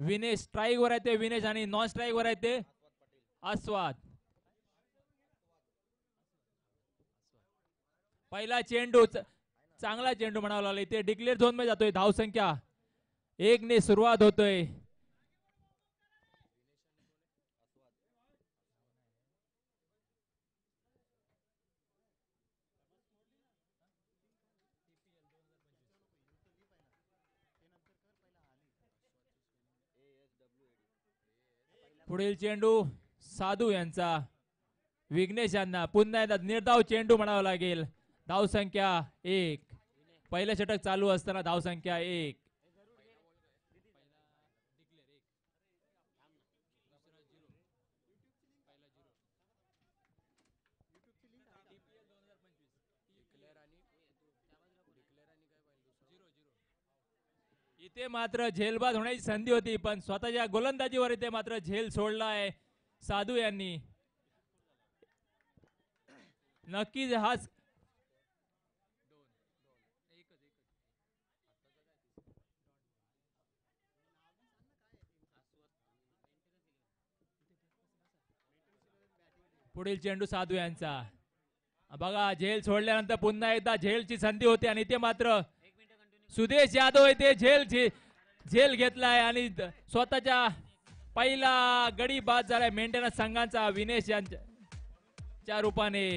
Vinesh strike वर आहे ते विनेश आणि नॉन स्ट्राईक वर आहे ते आस्वाद. पहिला चेंडू चांगला चेंडू म्हणावा लागला. इथे डिक्लेअर झोन मध्ये जातोय. धावसंख्या 1 ने सुरुवात होतोय. पुढील चेंडू साधू यांचा विघ्नेश यांना पुन्हा एकदा निर्धाव चेंडू म्हणावा लागेल. धावसंख्या 1. पहिलं षटक चालू असताना धावसंख्या 1. इथे मात्र झेलबाद होण्याची संधी होती पण स्वतःच्या गोलंदाजीवर इथे मात्र झेल सोडलाय साधू यांनी. नक्कीच हाच पुढील चेंडू साधू यांचा. बघा झेल सोडल्यानंतर पुन्हा एकदा झेलची संधी होती आणि इथे मात्र सुदेश यादव इथे झेल घेतलाय आणि स्वतःच्या पहिला गडी बाद झालाय मेंटेनन्स संघाचा विनेश यांच्या रूपाने.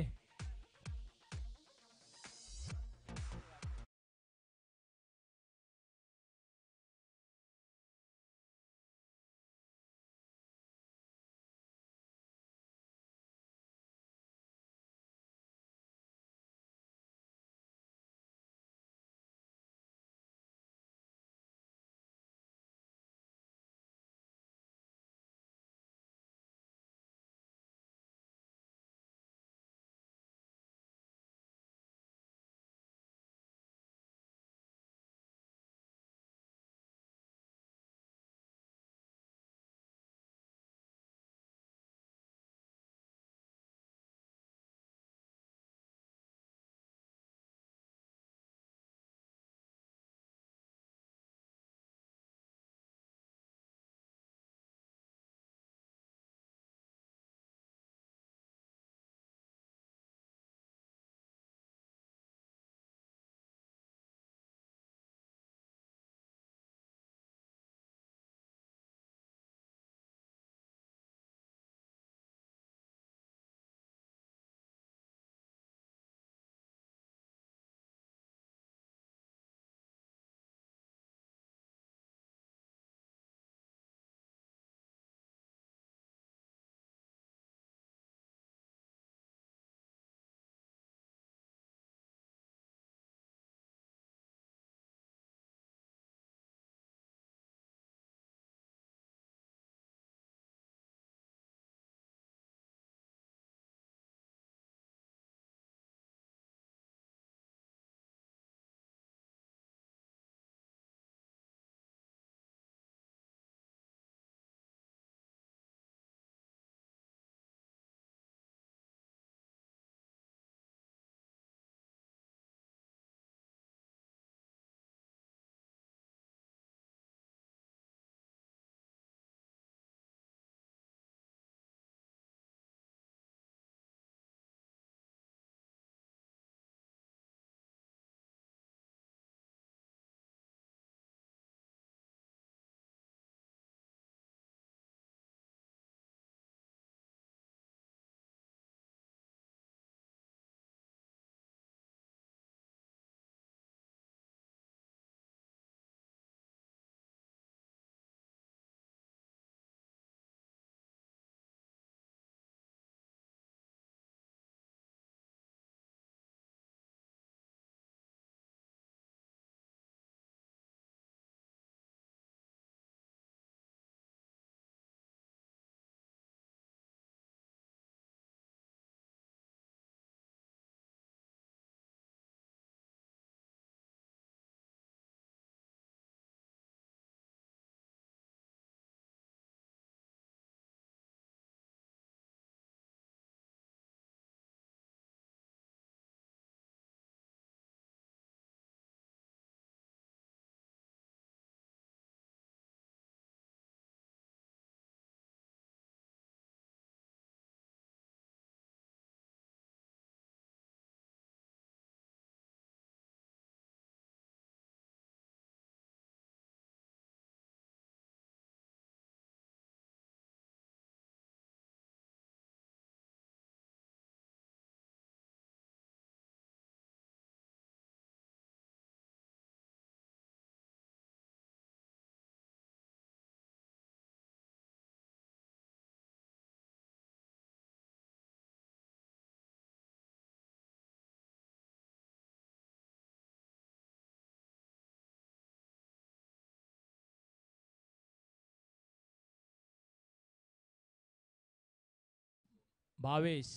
भावेश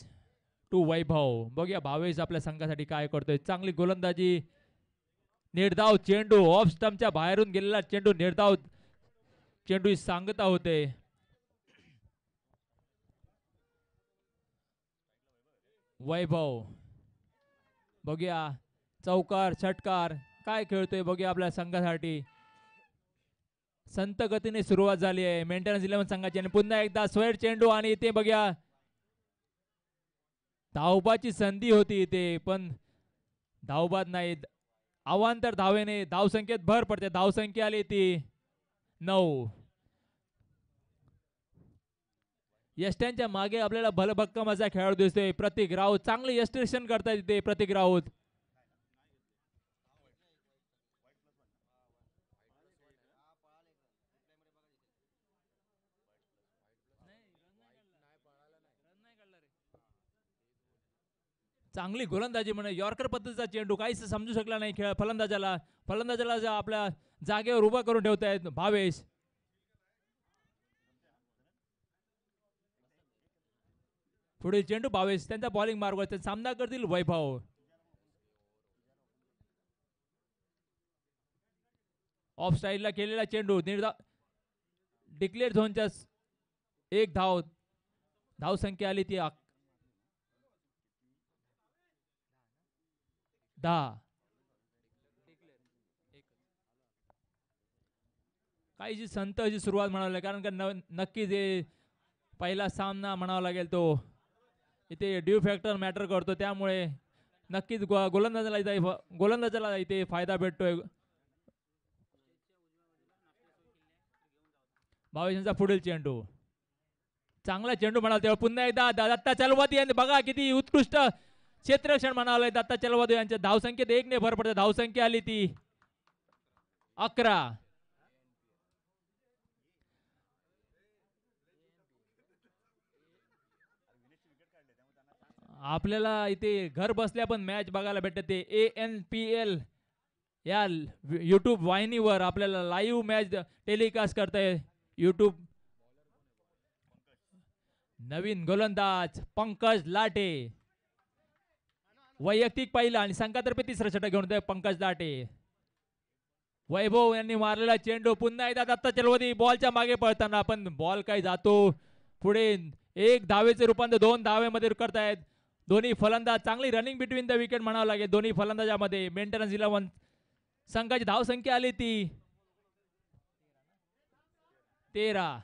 टू वैभव. बघूया भावेश आपल्या संघासाठी काय करतोय. चांगली गोलंदाजी, निर्धाव चेंडू, ऑफ स्टंपच्या बाहेरून गेलेला चेंडू, निर्धाव चेंडू सांगता होते. वैभव बघूया चौकार षटकार काय खेळतोय बघूया आपल्या संघासाठी. संत गतीने सुरुवात झाली आहे मेंटेनन्स 11 संघाची. आणि पुन्हा एकदा स्वेर चेंडू आणि इथे बघूया धावबाची संधी होती इथे पण धावबाद नाही. अवांतर धावेने धावसंख्येत भर पडते. धावसंख्या आली ती 9. यष्ट्यांच्या मागे आपल्याला भलभक्कम असा खेळाडू दिसतोय प्रतीक राऊत. चांगले यष्टिरक्षण करतायत इथे प्रतीक राऊत. चांगली गोलंदाजी म्हणे यॉर्कर पद्धतीचा चेंडू काहीच समजू शकला नाही खेळ फलंदाजाला. फलंदाजाला आपल्या जागेवर उभा करून ठेवतायत भावेश. पुढील चेंडू भावेश त्यांचा बॉलिंग मार्ग सामना करतील वैभव. ऑफ स्टाईलला केलेला चेंडू डिक्लेअर झोनच्या 1 धाव. धाव संख्या आली ती 10. काहीशी संत अशी सुरुवात म्हणावं लागेल कारण का नक्कीच पहिला सामना म्हणावा लागेल तो इथे ड्यू फॅक्टर मॅटर करतो त्यामुळे नक्कीच गोलंदाजाला इथे फायदा भेटतोय. भावेशांचा पुढील चेंडू चांगला चेंडू म्हणाल तेव्हा पुन्हा एकदा दत्ता चलवादी यांनी बघा किती उत्कृष्ट क्षेत्ररक्षण म्हणावलंय. दत्ता चलवादी यांच्या धावसंख्येत 1 ने भर पडते. धावसंख्या आली ती 11. आपल्याला इथे घर बसल्या पण मॅच बघायला भेटते. ANPL या युट्यूब वाहिनीवर आपल्याला लाईव्ह मॅच टेलिकास्ट करताय युट्यूब. नवीन गोलंदाज पंकज लाटे वैयक्तिक पहिला आणि संघातर्फे 3रा षटक घेऊन येतोय पंकज लाटे. वैभव यांनी मारलेला चेंडू पुन्हा एकदा दत्ता चलवदी बॉलच्या मागे पळताना पण बॉल काय जातो पुढे. 1 धावेचे रूपांतर 2 धावेमध्ये करतायत दोन्ही फलंदाज. चांगली रनिंग बिटवीन द विकेट म्हणावं लागेल दोन्ही फलंदाजामध्ये. मेंटेनन्स 11 संघाची धाव संख्या आली ती 13.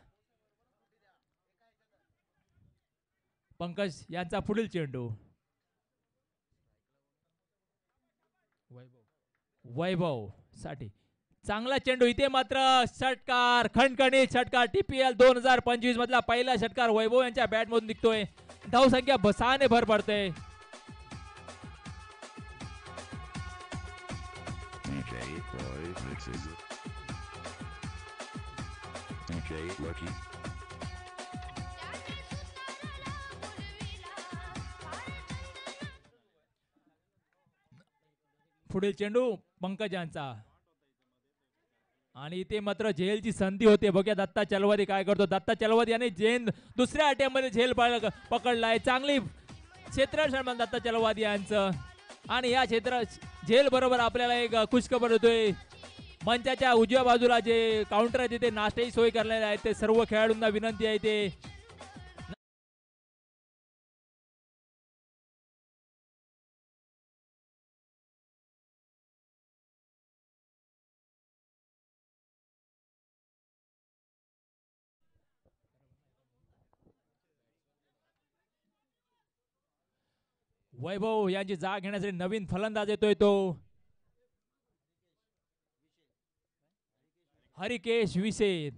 पंकज यांचा पुढील चेंडू वैभव साठी चांगला चेंडू. इथे मात्र षटकार खणखणीत षटकार. TPL 2025 मधला पहिला षटकार वैभव यांच्या बॅट मधून निघतोय. धाव संख्या 6 ने भर पडते. पुढील चेंडू पंकज यांचा आणि इथे मात्र झेलची संधी होते. बघूया दत्ता चलवादी काय करतो. दत्ता चलवादी याने दुसऱ्या अटेम्प्टमध्ये झेल पकडलाय. चांगली क्षेत्ररक्षण दत्ता चलवादी यांचं. आणि या झेल बरोबर आपल्याला एक खुशखबर होतोय. मंचाच्या उजव्या बाजूला जे काउंटर आहे तिथे नाश्त्याची सोय करण्यात आहे. ते सर्व खेळाडूंना विनंती आहे ते वैभव यांची जाग घेण्यासाठी नवीन फलंदाज येतोय तो हरिकेश विसे.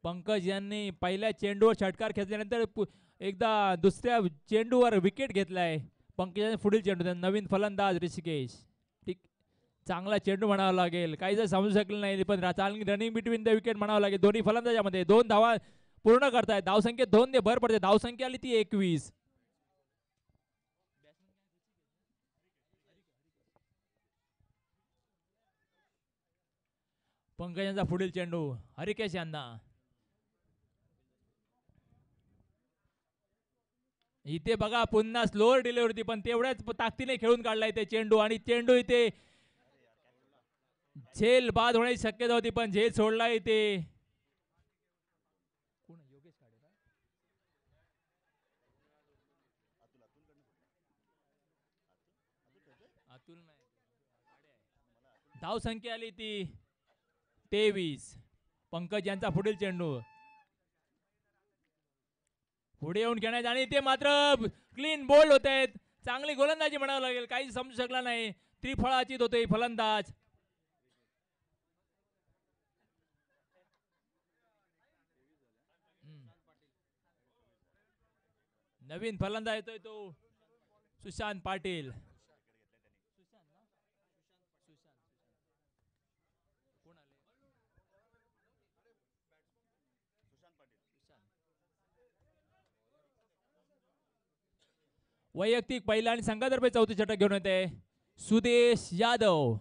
पंकज यांनी पहिल्या चेंडूवर षटकार खेचल्यानंतर एकदा दुसऱ्या चेंडूवर विकेट घेतलाय. पंकज पुढील चेंडू नवीन फलंदाज ऋषिकेश. ठीक चांगला चेंडू म्हणावा लागेल. काही जर समजू शकलं नाही पण रनिंग बिटवीन द विकेट म्हणावं लागेल. दोन्ही फलंदाजामध्ये 2 धावा पूर्ण करतायत. धावसंख्येत 2 ने भर पडते. धावसंख्या आली ती 21. पंकज यांचा पुढील चेंडू हरिकेश यांना इथे बघा पुन्हा स्लोअर डिलिव्हरी होती पण तेवढ्याच ताकदीने खेळून काढलाय ते चेंडू आणि चेंडू इथे झेल बाद होण्याची शक्यता होती पण झेल सोडला इथे. धाव संख्या आली ती 23. पंकज यांचा पुढील चेंडू पुढे येऊन खेळण्यात आणि ते मात्र क्लीन बोल्ड होत आहेत. चांगली गोलंदाजी म्हणावं लागेल काही समजू शकला नाही. त्रिफळाचीत होते फलंदाज. नवीन फलंदाज येतोय तो सुशांत पाटील. वैयक्तिक पहिला आणि संघातर्फे चौथी षटक घेऊन येते सुदेश यादव.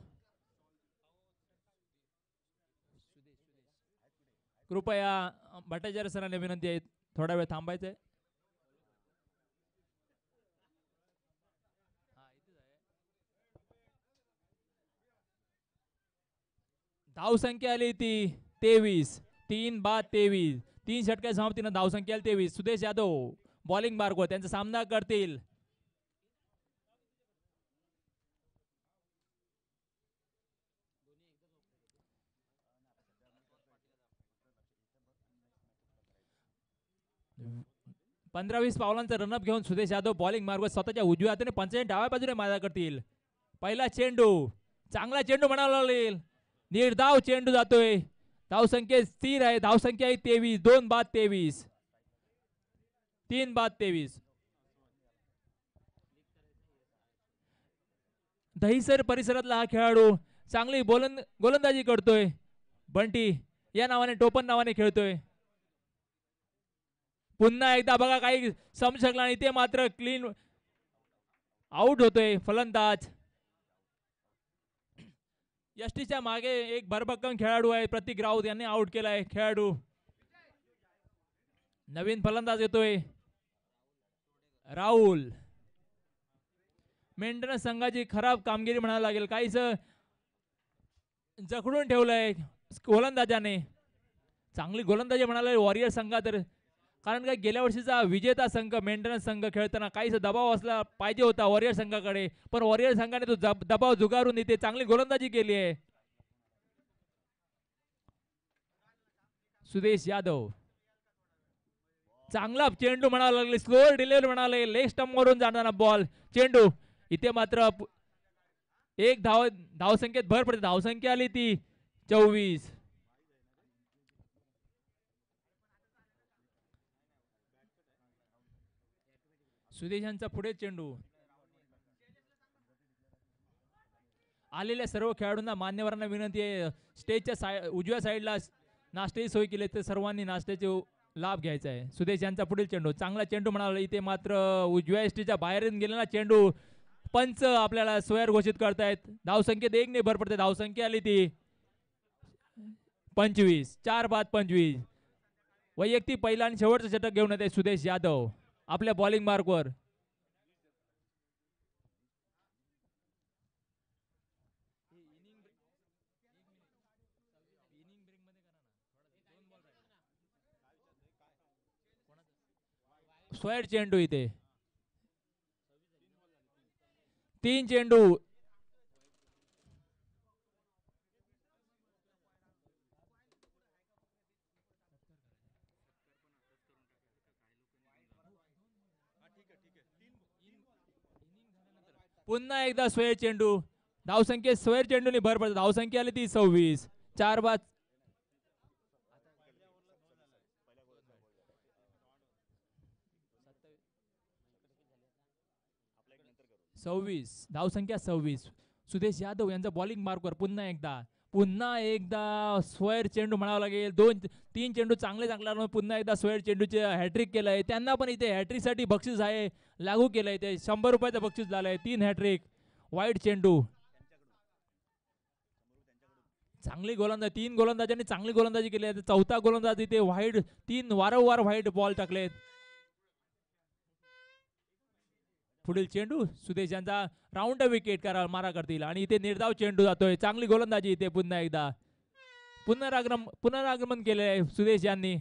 कृपया भट्टाचार्य सरांना विनंती आहे थोडा वेळ थांबायचंय. धाव संख्या आली ती 23. 3 बाद 23. 3 षटका समाप्तीनं धाव संख्या 23. सुदेश यादव बॉलिंग मार्गवर त्यांचा सामना करतील. पंधरा 20 पावलांचा रनअप घेऊन सुदेश यादव बॉलिंग मार्गवर स्वतःच्या उजव्या हाताने पंचाने डाव्या बाजूने मारा करतील. पहिला चेंडू चांगला चेंडू म्हणावा लागेल. निर्धाव चेंडू जातोय. धाव संख्या स्थिर आहे. धाव संख्या 23. 2 बाद 23. 3 बाद 23. दहिसर परिसरातला हा खेळाडू चांगली गोलंदाजी करतोय. बंटी या नावाने टोपण नावाने खेळतोय. पुन्हा एकदा बघा काही समजू शकला नाही ते मात्र क्लीन आउट होतोय फलंदाज. यष्टीच्या मागे एक भरभक्कम खेळाडू आहे प्रतीक राऊत यांनी आउट केलाय खेळाडू. नवीन फलंदाज येतोय राहुल. मेंटेनन्स संघाची खराब कामगिरी म्हणायला लागेल. काहीच जखडून ठेवलंय गोलंदाजाने. चांगली गोलंदाजी म्हणाले वॉरियर संघा तर कारण काय गेल्या वर्षीचा विजेता संघ मेंटेनन्स संघ खेळताना काहीच दबाव असला पाहिजे होता वॉरियर संघाकडे पण वॉरियर संघाने तो दबाव झुगारून इथे चांगली गोलंदाजी केली आहे. सुदेश यादव चांगला चेंडू म्हणावं लागले. स्लोअर डिलिव्हरी म्हणाले. लेग स्टंप वरून जाणारा बॉल चेंडू इथे मात्र एक धाव संख्येत भर पडते. धावसंख्या आली ती 24. सुदेशांचा पुढे चेंडू आलेल्या सर्व खेळाडूंना मान्यवरांना विनंती आहे स्टेजच्या उजव्या साईडला नाश्त्याची सोय केली तर सर्वांनी नाश्त्याचे लाभ घ्यायचा आहे. सुदेश यांचा पुढील चेंडू चांगला चेंडू म्हणाला. इथे मात्र उजव्या एसटीच्या बाहेर गेलेला चेंडू पंच आपल्याला स्वयर घोषित करतायत. धावसंख्येत 1 ने भर पडते. धावसंख्या आली ती 25. 4 बाद 25. वैयक्तिक पहिला आणि शेवटचं षटक घेऊन येते सुदेश यादव आपल्या बॉलिंग मार्कवर. स्वयर चेंडू इथे 3 चेंडू पुन्हा एकदा स्वयर चेंडू. धावसंख्येत स्वयर चेंडूने भर पडते. धावसंख्या आली ती 26. 4 बाद 26. धावसंख्या 26. सुदेश यादव यांचा बॉलिंग मार्कवर पुन्हा एकदा स्वयर चेंडू म्हणावं लागेल. 2-3 चेंडू चांगले पुन्हा एकदा स्वयर चेंडूचे हॅट्रिक केलंय. त्यांना पण इथे हॅट्रिक साठी बक्षीस आहे लागू केलंय. ते 100 रुपयाचं बक्षीस झालंय. 3 हॅट्रिक. वाईट चेंडू चांगली गोलंदाजी 3 गोलंदाजांनी चांगली गोलंदाजी केली आहे. चौथा गोलंदाज इथे वाईट 3 वारंवार वाईट बॉल टाकलेत. पुढील चेंडू सुदेश यांचा राऊंड विकेट मारा करतील आणि इथे निर्धाव चेंडू जातोय. चांगली गोलंदाजी इथे पुन्हा एकदा पुनरागमन केले आहे सुदेश यांनी.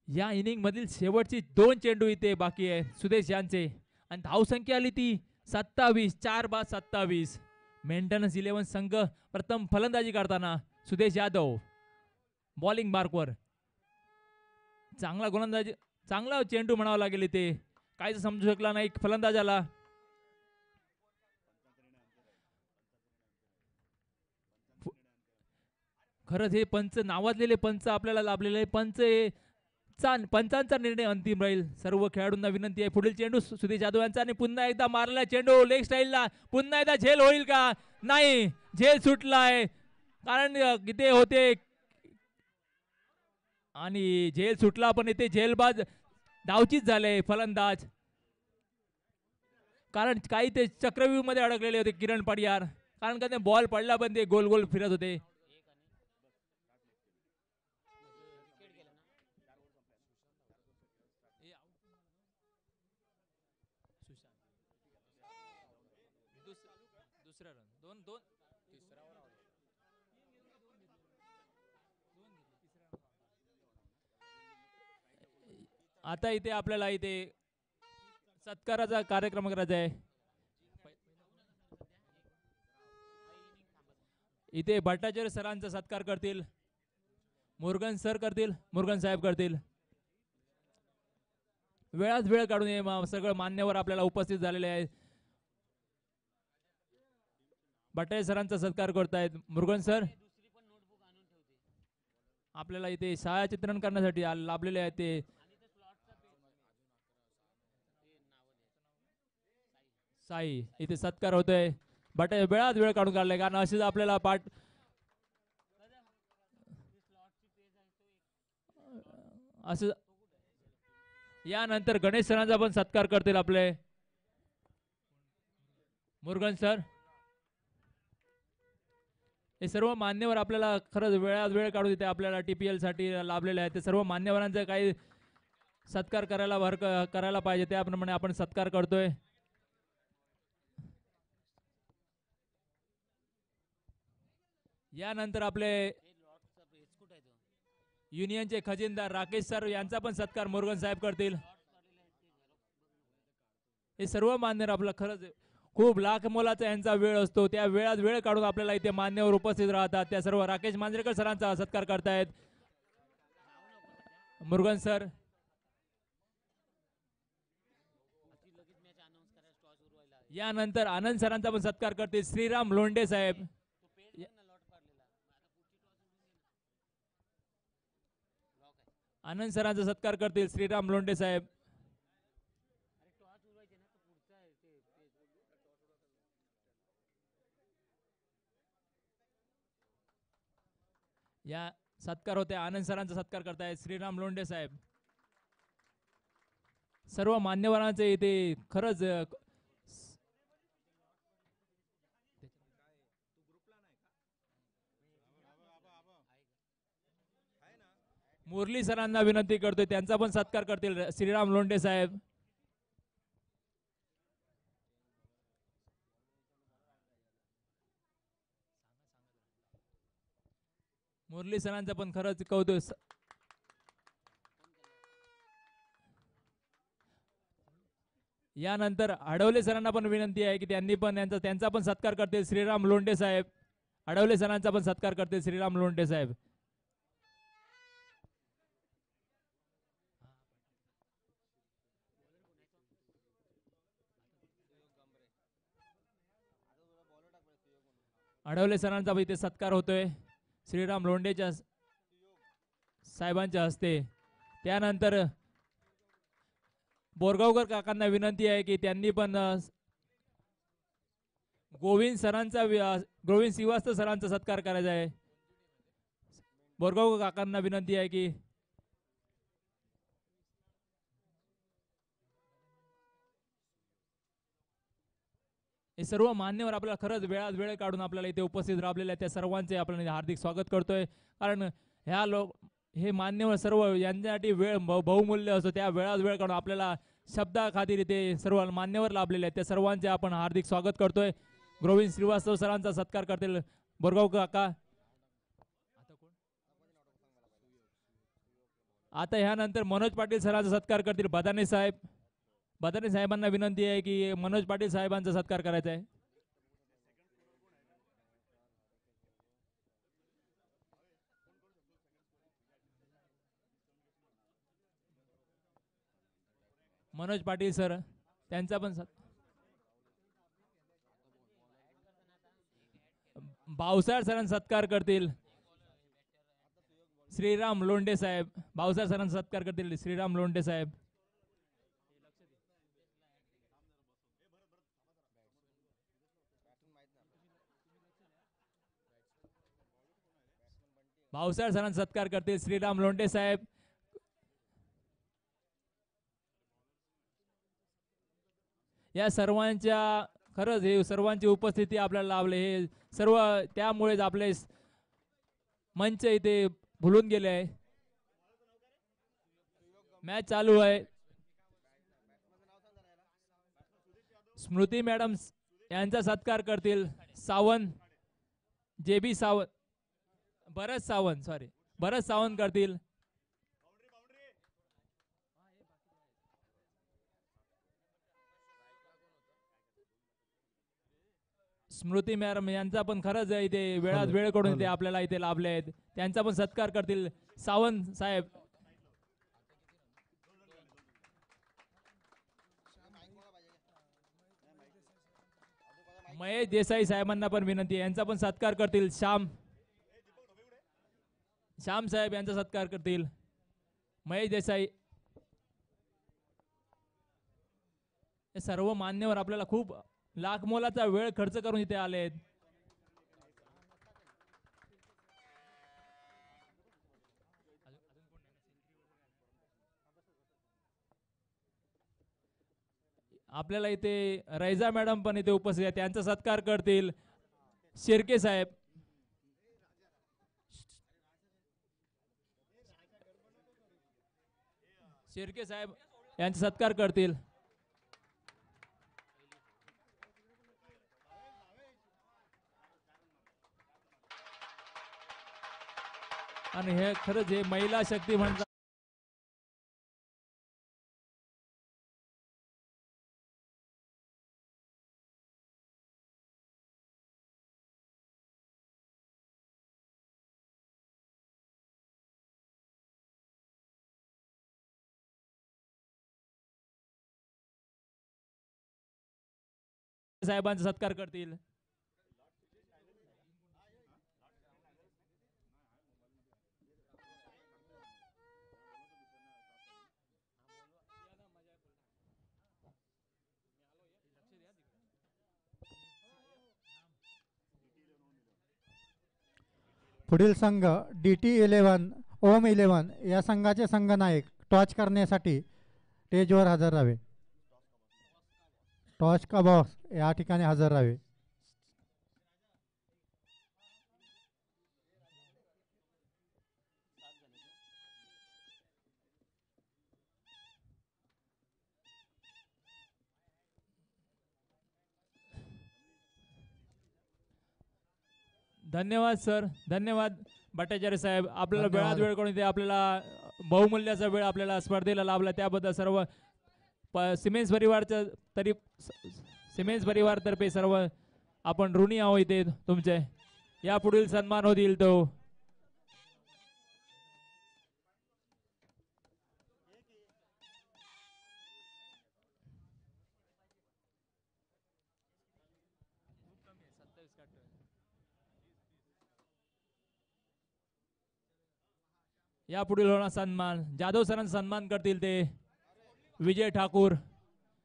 या इनिंग मधील शेवटची 2 चेंडू इथे बाकी आहे सुदेश यांचे आणि धावसंख्या आली ती 27. 4 बाद 27. मेंटेनन्स 11 संघ प्रथम फलंदाजी करताना सुदेश यादव बॉलिंग मार्कवर. चांगला गोलंदाजी, चांगला चेंडू म्हणावा लागेल इथे, काहीच समजू शकला नाही फलंदाजाला. खरंच हे पंच नावाजलेले पंच आपल्याला लाभलेले पंचांचा निर्णय अंतिम राहील. सर्व खेळाडूंना विनंती आहे. पुढील चेंडू सुदेश यादव यांचा आणि पुन्हा एकदा मारला चेंडू लेग स्टाईलला. पुन्हा एकदा झेल होईल का? नाही, झेल सुटलाय कारण इथे होते आणि झेल सुटला पण इथे झेलबाज धावचीच झाले फलंदाज, कारण काही ते चक्रव्यूह मध्ये अडकलेले होते किरण पडियार, कारण का ते बॉल पडला पण ते गोल गोल फिरत होते. दुसरा रन 2-2. आता इथे आपल्याला इथे सत्काराचा कार्यक्रम करायचा आहे. इथे भट्टाचार्य सरांचा सत्कार करतील मुरगन सर करतील, मुरगन साहेब करतील. वेळात वेळ काढून हे सगळं मान्यवर आपल्याला उपस्थित झालेले आहेत. भट्टाचार्य सरांचा सत्कार करतायत मुरगन सर. आपल्याला इथे छायाचित्रण करण्यासाठी लाभलेले आहेत ते साई. इथे सत्कार होतोय. वेळात वेळ काढून काढलाय कारण असेच आपल्याला असं. यानंतर गणेश सरांचा पण सत्कार करतील आपले मुरगन सर. हे सर्व मान्यवर आपल्याला खरंच वेळात वेळ काढून इथे आपल्याला TPL साठी लाभलेले आहेत. ते सर्व मान्यवरांचा काही सत्कार करायला पाहिजे त्याप्रमाणे आपण सत्कार करतोय. यानंतर आपले युनियनचे खजिनदार राकेश सर यांचा पण सत्कार मुरगन साहेब करतील. हे सर्व मान्यवर आपला खरंच खूप लाख मोलाचा यांचा वेळ असतो, त्या वेळात वेळ काढून आपल्याला इथे मान्यवर उपस्थित राहतात. त्या सर्व राकेश मांजरेकर सरांचा सत्कार करतायत मुरगन सर. यानंतर आनंद सरांचा पण सत्कार करतील श्रीराम लोंढे साहेब. आनंद सरांचा सत्कार करतील श्रीराम लोंढे साहेब. या सत्कार होते. आनंद सरांचा सत्कार करतायत श्रीराम लोंढे साहेब. सर्व मान्यवरांचे इथे खरंच मुरली सरांना विनंती करतोय त्यांचा पण सत्कार करतील श्रीराम लोंढे साहेब. मुरली सरांचा पण खरंच कौतुक. यानंतर आडवले सरांना पण विनंती आहे की त्यांनी पण त्यांचा पण सत्कार करतील श्रीराम लोंढे साहेब. आडवले सरांचा पण सत्कार करतील श्रीराम लोंढे साहेब. आडवले सरांचा इथे सत्कार होतोय श्रीराम लोंढेच्या साहेबांच्या हस्ते. त्यानंतर बोरगावकर काकांना विनंती आहे की त्यांनी पण गोविंद श्रीवास्तव सरांचा सत्कार करायचा आहे. बोरगावकर काकांना विनंती आहे की हे सर्व मान्यवर आपल्याला खरंच वेळात वेळ काढून आपल्याला इथे उपस्थित राबलेले आहेत त्या सर्वांचे आपण हार्दिक स्वागत करतोय. कारण ह्या हे मान्यवर सर्व यांच्यासाठी वेळ बहुमूल्य असतो, त्या वेळात वेळ काढून आपल्याला शब्दाखातीर इथे सर्व मान्यवर लाभलेले आहेत, त्या सर्वांचे आपण हार्दिक स्वागत करतोय. गोविंद श्रीवास्तव सरांचा सत्कार करतील बोरगाव काका. आता ह्यानंतर मनोज पाटील सरांचा सत्कार करतील बदाने साहेब. बदाने साहेबांना विनंती आहे की मनोज पाटील साहेबांचा सत्कार करायचा आहे. मनोज पाटील सर त्यांचा पण भावसार सरांचा सत्कार करतील श्रीराम लोंढे साहेब. भावसार सरांचा सत्कार करतील श्रीराम लोंढे साहेब. भावसार सरांचा सत्कार करतील श्रीराम लोंढे साहेब. या सर्वांच्या खरंच हे सर्वांची उपस्थिती आपल्याला लाभले, हे सर्व त्यामुळेच आपले मंच इथे भुलून गेले आहे. मॅच चालू आहे. स्मृती मॅडम यांचा सत्कार करतील सावंत, जेबी सावंत, भरत सावंत करतील. स्मृती मॅडम यांचा पण खरंच इथे वेळात वेळ करून इथे आपल्याला इथे लाभले आहेत, त्यांचा पण सत्कार करतील सावंत साहेब. महेश देसाई साहेबांना पण विनंती आहे, यांचा पण सत्कार करतील श्याम साहेब यांचा सत्कार करतील महेश देसाई. हे सर्व मान्यवर आपल्याला खूप लाख मोलाचा वेळ खर्च करून इथे आले आहेत. आपल्याला इथे रैजा मॅडम पण इथे उपस्थित आहे, त्यांचा सत्कार करतील शिर्के साहेब. शिर्के साहेब यांचा सत्कार करतील. आणि हे खरंच हे महिला शक्ती म्हणतात. साहेबांचा सत्कार करतील. पुढील संघ DT11 ओम 11 या संघाचे संघनायक टॉच करण्यासाठी स्टेजवर हजर राहावे. टॉच का बॉक्स या ठिकाणी हजर राहावे. धन्यवाद सर, धन्यवाद भट्टाचार्य साहेब. आपल्याला वेळात वेळ करून इथे आपल्याला बहुमूल्याचा वेळ आपल्याला स्पर्धेला लाभला, त्याबद्दल सर्व सिमेंस परिवारच्या सिमेंस परिवारतर्फे सर्व आपण ऋणी आहोत इथे तुमचे. या पुढील सन्मान होतील तो या पुढील होणार सन्मान जाधव सरांचा सन्मान करतील ते विजय ठाकूर.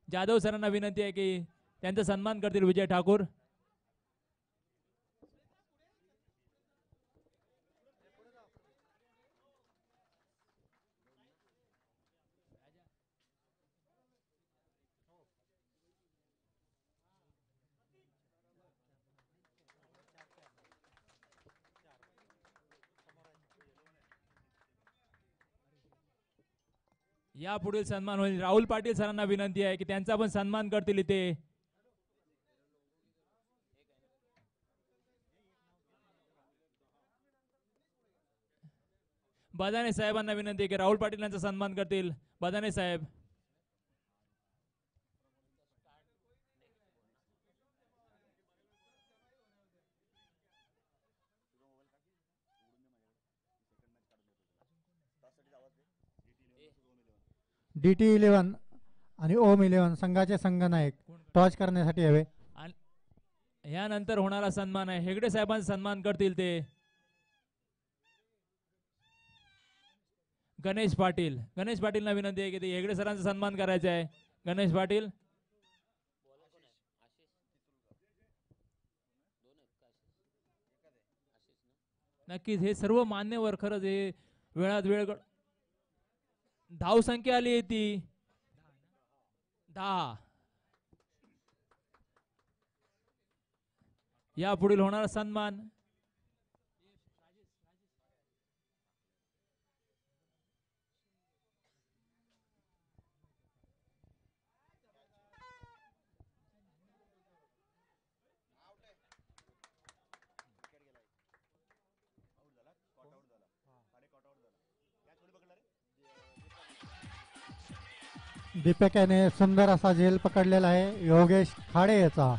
जाधव सरांना विनंती आहे की त्यांचा सन्मान करतील विजय ठाकूर. या पुढील सन्मान होईल. राहुल पाटील सरांना विनंती आहे की त्यांचा पण सन्मान करतील इथे. बदाने साहेबांना विनंती आहे की राहुल पाटील यांचा सन्मान करतील. बदाने साहेब. DT11 आणि OM11 संघाचे संघनायक टॉच करण्यासाठी हवे. यानंतर होणारा सन्मान आहे हेगडे साहेबांचा सन्मान करतील ते गणेश पाटील. गणेश पाटीलना विनंती आहे की ते हेगडे सरांचा सन्मान करायचा आहे. गणेश पाटील. नक्कीच हे सर्व मान्यवर खरंच हे वेळात वेळ धाव संख्या आली आहे ती 10. या पुढील होणारा सन्मान दीपक याने सुंदर असा झेल पकडलेला आहे योगेश खाडे याचा.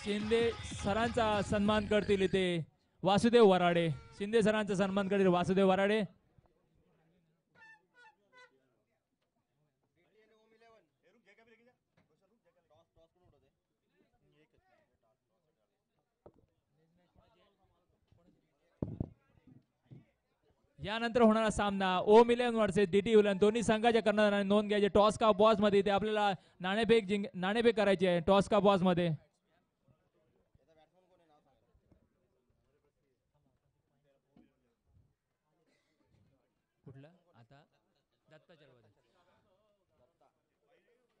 शिंदे सरांचा सन्मान करतील इथे वासुदेव वराडे. शिंदे सरांचा सन्मान करतील वासुदेव वराडे. यानंतर होणारा सामना OM11 वर्सेस DT11 दोन्ही संघाच्या कर्णधारांनी नोंद घ्यायची. टॉस का बॉस मध्ये ते आपल्याला नाणेफेक करायची आहे. टॉस का बॉस मध्ये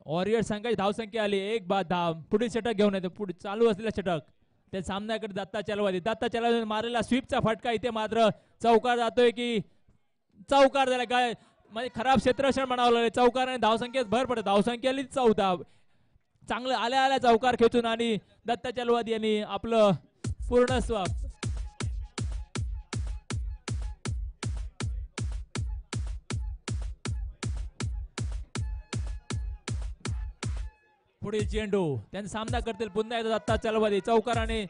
वॉरियर संघाची धावसंख्या आली 1 बाद धाव. पुढील षटक घेऊन येतो. पुढे चालू असलेला षटक त्या सामन्याकडे दत्ता चलवादी. दत्ता चलवादी मारलेला स्वीपचा फटका इथे मात्र चौकार जातोय की चौकार झाला काय म्हणजे खराब क्षेत्ररक्षण म्हणावं लागेल. चौकाराने धावसंख्येत भर पडत. धावसंख्या आली 14. चांगलं आल्या आल्या चौकार खेचून आणि दत्ता चलवादी यांनी आपलं पूर्ण पुढील चेंडू त्यांचा सामना करतील पुन्हा एकदा दत्ता चलवादी चौकाराने.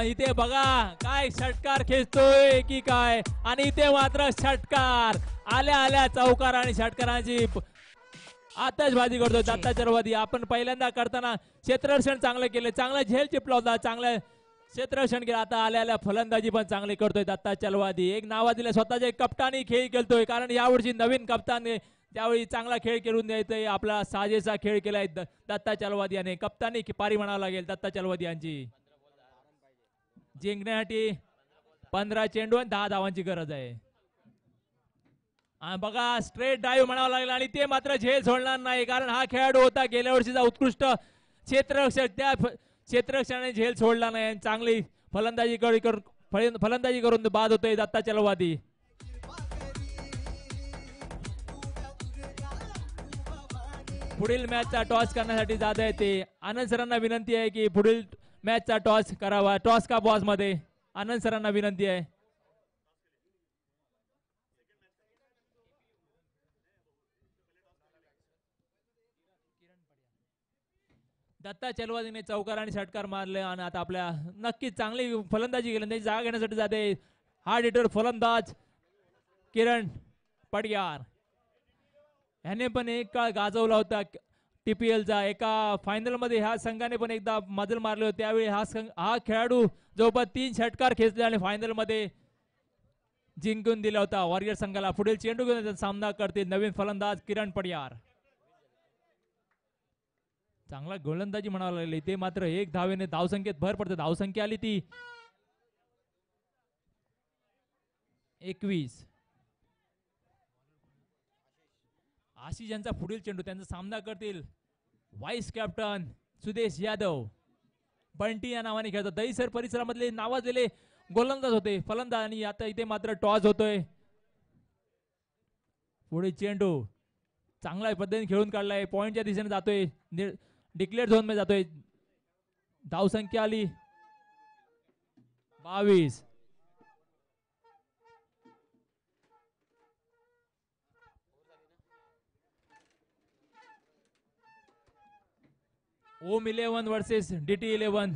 इथे बघा काय षटकार खेचतोय की काय आणि इथे मात्र षटकार आल्या आल्या चौकार आणि षटकारांची आतषबाजी करतो दत्ता चलवादी. आपण पहिल्यांदा करताना क्षेत्ररक्षण चांगलं केलं. चांगला झेल चिपला होता. चांगलं क्षेत्ररक्षण केलं. आता आल्या आल्या फलंदाजी पण चांगली करतोय दत्ता चलवादी. एक नावाजलेला स्वतःच्या एक कप्तानी खेळ खेळतोय कारण यावर्षी नवीन कप्तान त्यावेळी चांगला खेळ खेळून द्यायचंय. आपला साजेसा खेळ केलाय दत्ता चलवादी याने. कप्तानी पारी म्हणावं लागेल दत्ता चलवादी यांची. जिंकण्यासाठी 15 चेंडू आणि 10 धावांची गरज आहे. बघा स्ट्रेट ड्राईव्ह म्हणावं लागेल आणि ते मात्र झेल सोडणार नाही कारण हा खेळाडू होता गेल्या वर्षीचा उत्कृष्ट क्षेत्ररक्षक. त्या क्षेत्ररक्षणाने झेल सोडला नाही. चांगली फलंदाजी करून बाद होतोय दत्ता चलवादी. पुढील मॅचचा टॉस करण्यासाठी जात आहे ते आनंद सरांना विनंती आहे की पुढील मॅचचा टॉस करावा. टॉस का बॉस मध्ये आनंद सरांना विनंती आहे. दत्ता चलवादीने चौकार आणि षटकार मारले आणि आता आपल्या नक्कीच चांगली फलंदाजी केली. त्याची जागा घेण्यासाठी जाते हार्ड हिटर फलंदाज किरण पडयार. ह्याने पण एक काळ गाजवला होता TPLचा. एका फायनल मध्ये ह्या संघाने पण एकदा मजल मारले होते. त्यावेळी हा खेळाडू जवळपास 3 षटकार खेचले आणि फायनल मध्ये जिंकून दिला होता वॉरियर संघाला. पुढील चेंडू घेऊन सामना करतील नवीन फलंदाज किरण पडयार. चांगला गोलंदाजी म्हणावं लागली. ते मात्र 1 धावेने धावसंख्येत भर पडते. धावसंख्या आली ती 21. आशिष यांचा पुढील चेंडू त्यांचा सामना करतील व्हाईस कॅप्टन सुदेश यादव. बंटी या नावाने खेळतात. दहीसर परिसरामधले नावाजलेले गोलंदाज होते फलंदाज आणि आता इथे मात्र टॉस होतोय. पुढे चेंडू चांगल्या पद्धतीने खेळून काढलाय. पॉइंटच्या दिशेने जातोय. डिक्लेअर झोन मध्ये जातोय. धावसंख्या आली 22. ओम 11 वर्सेस DT 11.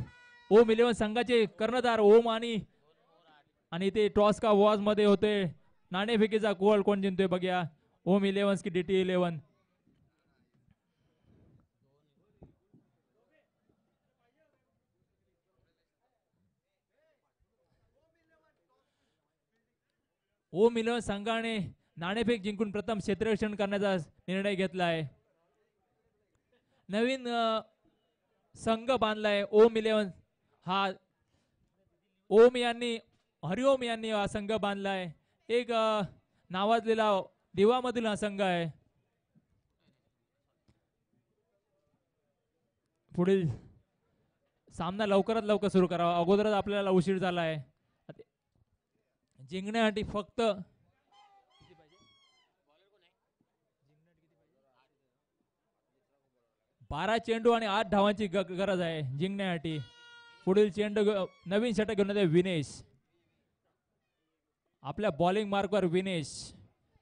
ओम 11 संघाचे कर्णधार ओम आणि ते टॉस का वॉज मध्ये होते. नाणेफेकीचा गोल कोण जिंकतोय बघूया. ओम 11 की DT 11. ओम 11 संघाने नाणेफेक जिंकून प्रथम क्षेत्ररक्षण करण्याचा निर्णय घेतला आहे. नवीन संघ बांधलाय ओम 11. हा ओम यांनी हरिओम यांनी हा संघ बांधलाय. एक नावाजलेला दिवामधील हा संघ आहे. पुढील सामना लवकरात लवकर सुरू करावा. अगोदरच आपल्याला उशीर झाला आहे. जिंकण्यासाठी फक्त 12 चेंडू आणि 8 धावांची गरज आहे जिंकण्यासाठी. पुढील चेंडू नवीन षटक घेऊन येते विनेश. आपल्या बॉलिंग मार्कवर विनेश.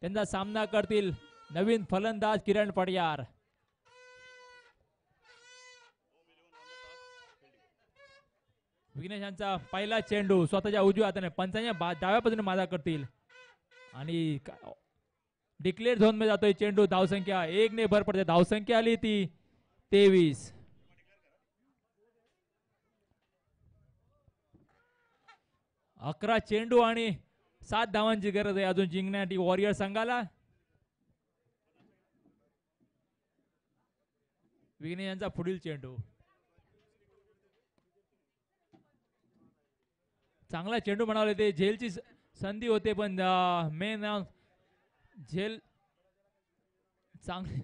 त्यांचा सामना करतील नवीन फलंदाज किरण पडियार. विघ्नेश यांचा पहिला चेंडू स्वतःच्या उजव्या हाताने पंचांच्या डाव्या बाजूने माजा करतील आणि डिक्लेअर झोन मध्ये जातोय चेंडू. धावसंख्या 1 ने भर पडते. धावसंख्या आली ती 23. अकरा चेंडू आणि 7 धावांची गरज आहे अजून जिंकण्यासाठी वॉरियर संघाला. विघ्नेश यांचा पुढील चेंडू. चांगला चेंडू म्हणाले ते. झेलची संधी होते पण मेन झेल चांगली.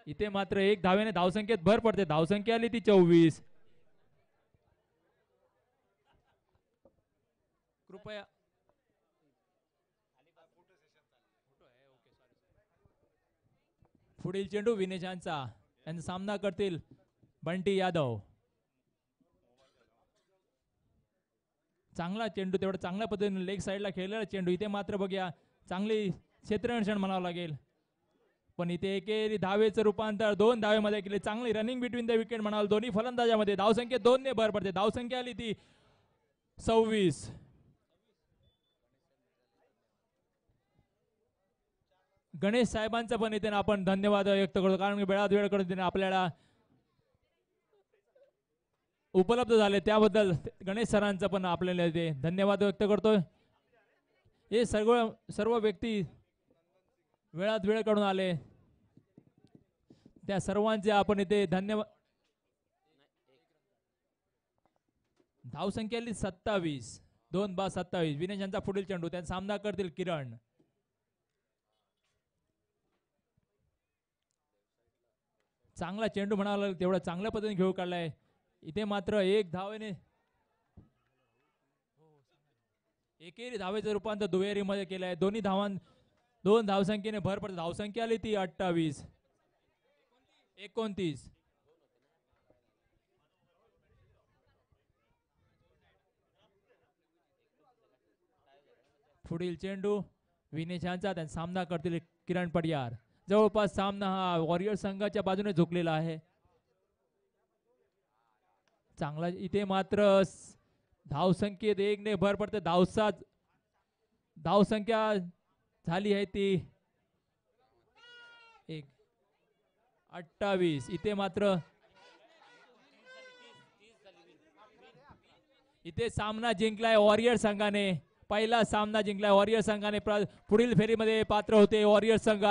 इथे मात्र 1 धावेने धावसंख्येत भर पडते. धावसंख्या आली ती 24. कृपया पुढील चेंडू विनेश यांचा सामना करतील बंटी यादव. चांगला चेंडू तेवढा चांगल्या पद्धतीने लेग साईडला खेळलेला चेंडू. इथे मात्र बघूया चांगली क्षेत्ररक्षण म्हणावं लागेल पण इथे एकेरी धावेचं रूपांतर 2 धावेमध्ये केले. चांगली रनिंग बिटवीन द विकेट म्हणाल दोन्ही फलंदाजामध्ये. धावसंख्येत 2 ने भर पडते. धावसंख्या आली ती 26. गणेश साहेबांचा पण इथे आपण धन्यवाद व्यक्त करतो कारण वेळात वेळ करून आपल्याला उपलब्ध झाले त्याबद्दल गणेश सरांचा पण आपल्याला इथे धन्यवाद व्यक्त करतोय. हे सर्व व्यक्ती वेळात वेळ काढून आले त्या सर्वांचे आपण इथे धन्यवाद. धावसंख्या 27. 2 बाद 27. विनेश यांचा पुढील चेंडू. त्यांचा सामना करतील किरण. चांगला चेंडू म्हणाला तेवढा चांगल्या पद्धतीने खेळू काढलाय. इथे मात्र 1 धावेने एकेरी धावेचं रूपांतर दुहेरी मध्ये केलंय. दोन्ही 2 धावसंख्येने भर पडते. धावसंख्या आली ती 28. 29. पुढील चेंडू विनेश यांचा. त्यांचा सामना करतील किरण पडियार. जवळपास सामना हा वॉरियर संघाच्या बाजूने झुकलेला आहे. चांगला इथे मात्र धावसंख्येत 1 ने भर पडते. धावसंख्या झाली आहे ती 28. इथे मात्र इथे सामना जिंकलाय वॉरियर संघाने. पहिला सामना जिंकलाय वॉरियर संघाने. पुढील फेरीमध्ये पात्र होते वॉरियर संघ.